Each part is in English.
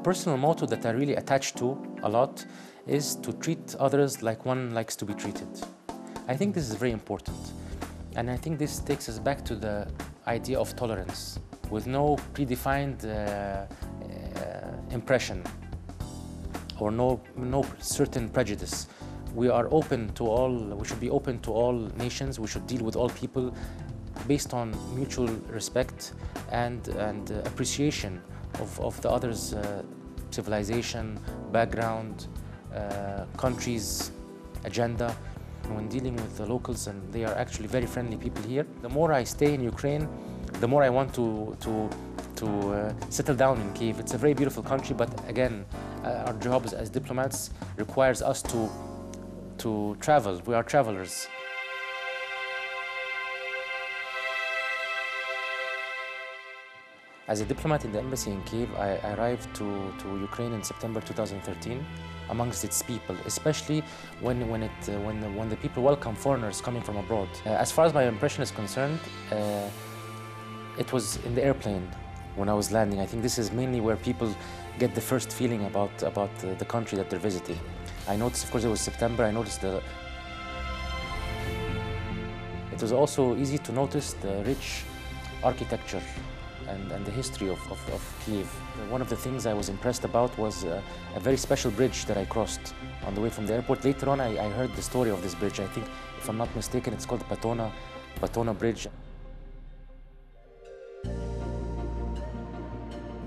personal motto that I really attach to a lot is to treat others like one likes to be treated. I think this is very important. And I think this takes us back to the idea of tolerance, with no predefined impression or no certain prejudice. We are open to all, we should be open to all nations, we should deal with all people based on mutual respect and appreciation of the other's civilization, background, country's agenda. When dealing with the locals, and they are actually very friendly people here, the more I stay in Ukraine, the more I want to settle down in Kyiv. It's a very beautiful country, but again, our jobs as diplomats requires us to travel. We are travelers. As a diplomat in the embassy in Kyiv, I arrived to Ukraine in September 2013 amongst its people, especially when the people welcome foreigners coming from abroad. As far as my impression is concerned, it was in the airplane when I was landing. I think this is mainly where people get the first feeling about the country that they're visiting. I noticed, of course, it was September. I noticed it was also easy to notice the rich architecture and the history of Kyiv. One of the things I was impressed about was a very special bridge that I crossed on the way from the airport. Later on, I heard the story of this bridge. I think, if I'm not mistaken, it's called the Patona Bridge.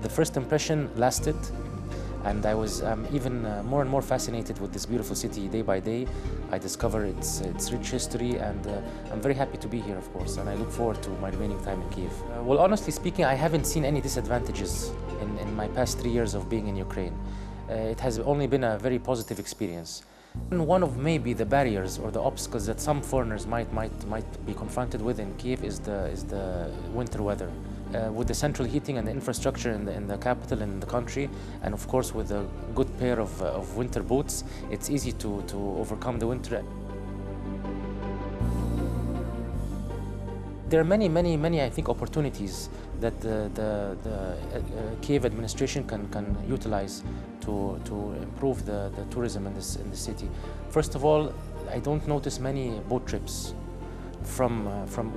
The first impression lasted, and I was even more and more fascinated with this beautiful city day by day. I discover its rich history, and I'm very happy to be here, of course, and I look forward to my remaining time in Kyiv. Well, honestly speaking, I haven't seen any disadvantages in my past 3 years of being in Ukraine. It has only been a very positive experience. And one of maybe the barriers or the obstacles that some foreigners might be confronted with in Kyiv is the winter weather. With the central heating and the infrastructure in the capital and in the country, and of course with a good pair of winter boots, it's easy to overcome the winter. There are many, I think, opportunities that the Kyiv administration can utilize to improve the tourism in this city. First of all, I don't notice many boat trips from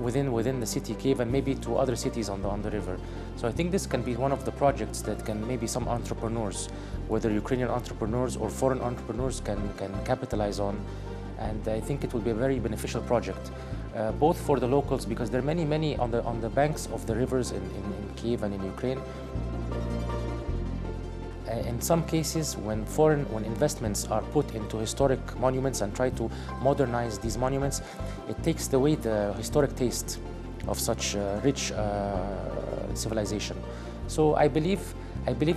within the city Kyiv and maybe to other cities on the river. So I think this can be one of the projects that can maybe some entrepreneurs, whether Ukrainian entrepreneurs or foreign entrepreneurs, can capitalize on. And I think it will be a very beneficial project, both for the locals, because there are many on the banks of the rivers in Kyiv and in Ukraine. In some cases, when investments are put into historic monuments and try to modernize these monuments, it takes away the historic taste of such rich civilization. So I believe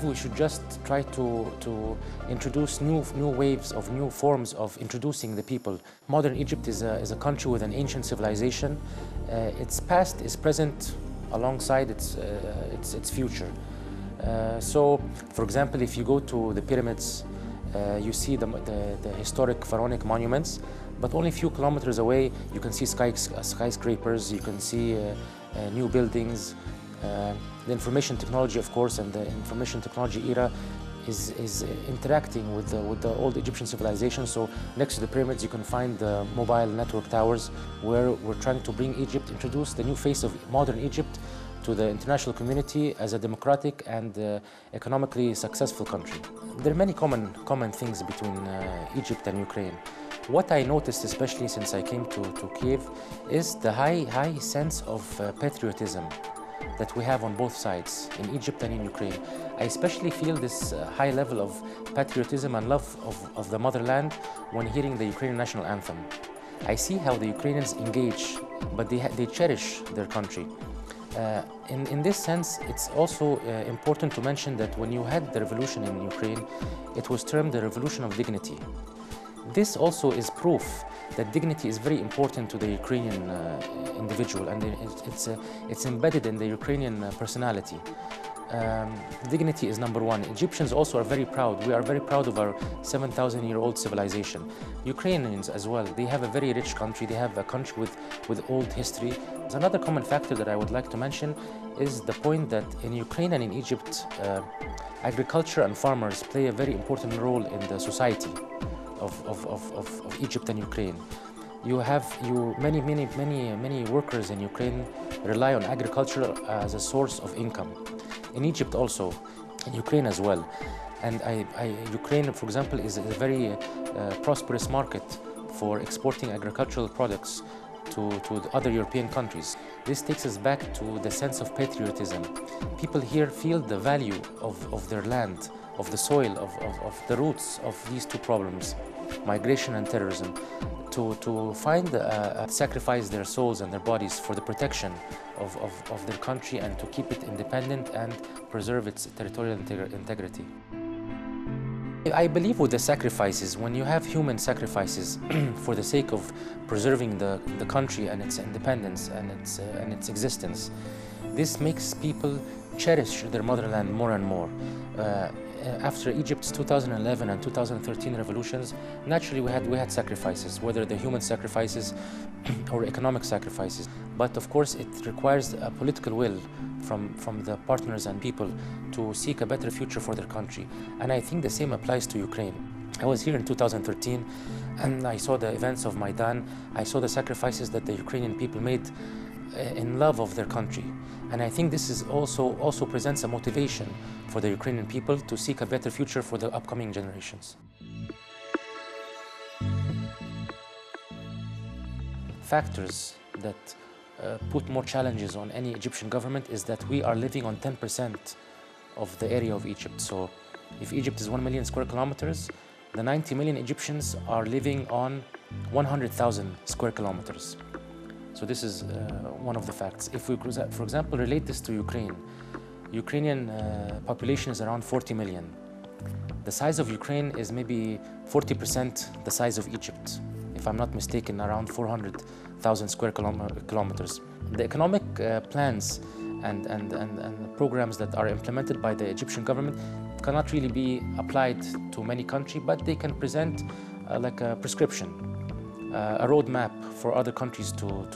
we should just try to introduce new waves of new forms of introducing the people. Modern Egypt is a country with an ancient civilization. Its past is present alongside its future. So, for example, if you go to the pyramids, you see the historic pharaonic monuments, but only a few kilometers away you can see skyscrapers, you can see new buildings. The information technology, of course, and the information technology era is interacting with the old Egyptian civilization. So next to the pyramids you can find the mobile network towers, where we're trying to bring Egypt, introduce the new face of modern Egypt to the international community as a democratic and economically successful country. There are many common things between Egypt and Ukraine. What I noticed, especially since I came to Kyiv, is the high sense of patriotism that we have on both sides, in Egypt and in Ukraine. I especially feel this high level of patriotism and love of the motherland when hearing the Ukrainian national anthem. I see how the Ukrainians engage, but they cherish their country. In this sense, it's also important to mention that when you had the revolution in Ukraine, it was termed the revolution of dignity. This also is proof that dignity is very important to the Ukrainian individual, and it's embedded in the Ukrainian personality. dignity is number one. Egyptians also are very proud. We are very proud of our 7,000-year-old civilization. Ukrainians as well, they have a very rich country. They have a country with old history. There's another common factor that I would like to mention is the point that in Ukraine and in Egypt, agriculture and farmers play a very important role in the society of Egypt and Ukraine. Many workers in Ukraine rely on agriculture as a source of income. In Egypt also, in Ukraine as well. And Ukraine, for example, is a very prosperous market for exporting agricultural products to other European countries. This takes us back to the sense of patriotism. People here feel the value of their land, of the soil, of the roots of these two problems, migration and terrorism, to sacrifice their souls and their bodies for the protection of their country and to keep it independent and preserve its territorial integrity. I believe with the sacrifices, when you have human sacrifices for the sake of preserving the country and its independence and its existence, this makes people cherish their motherland more and more. After Egypt's 2011 and 2013 revolutions, naturally we had sacrifices, whether they're human sacrifices or economic sacrifices. But of course it requires a political will from the partners and people to seek a better future for their country. And I think the same applies to Ukraine. I was here in 2013 and I saw the events of Maidan. I saw the sacrifices that the Ukrainian people made in love of their country. And I think this is also presents a motivation for the Ukrainian people to seek a better future for the upcoming generations. Factors that put more challenges on any Egyptian government is that we are living on 10% of the area of Egypt. So if Egypt is 1 million square kilometers, the 90 million Egyptians are living on 100,000 square kilometers. So this is one of the facts. If we, for example, relate this to Ukrainian population is around 40 million. The size of Ukraine is maybe 40% the size of Egypt, if I'm not mistaken, around 400,000 square kilometers. The economic plans and programs that are implemented by the Egyptian government cannot really be applied to many countries, but they can present like a prescription, a roadmap for other countries to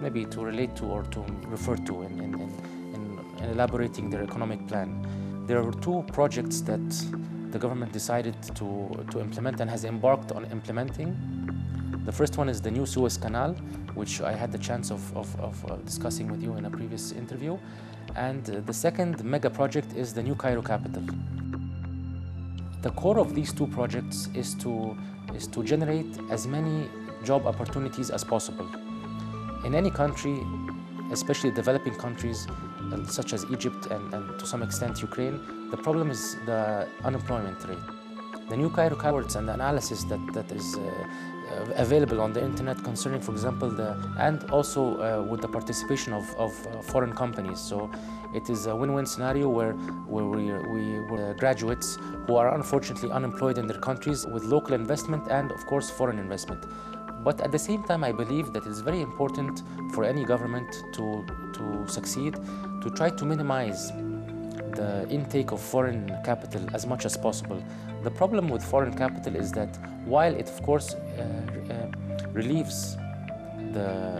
maybe to relate to or to refer to in elaborating their economic plan. There are two projects that the government decided to implement and has embarked on implementing. The first one is the new Suez Canal, which I had the chance of discussing with you in a previous interview. And the second mega project is the new Cairo capital. The core of these two projects is to generate as many job opportunities as possible. In any country, especially developing countries such as Egypt and to some extent Ukraine, the problem is the unemployment rate. The new Cairo reports and the analysis that is available on the internet concerning, for example, and also with the participation of foreign companies. So it is a win-win scenario where we graduates who are unfortunately unemployed in their countries with local investment and, of course, foreign investment. But at the same time, I believe that it's very important for any government to succeed, to try to minimize the intake of foreign capital as much as possible. The problem with foreign capital is that while it, of course, relieves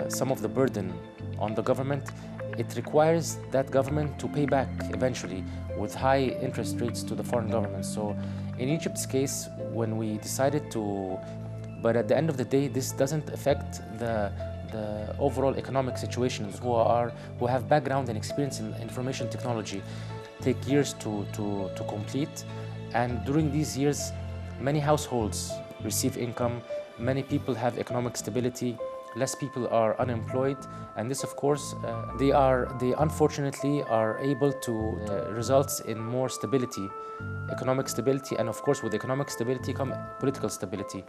some of the burden on the government, it requires that government to pay back eventually with high interest rates to the foreign government. So in Egypt's case, when we decided to, but at the end of the day, this doesn't affect the overall economic situations who have background and experience in information technology take years to complete. And during these years, many households receive income, many people have economic stability, less people are unemployed, and this, of course, they unfortunately are able to results in more stability, economic stability, and of course with economic stability comes political stability.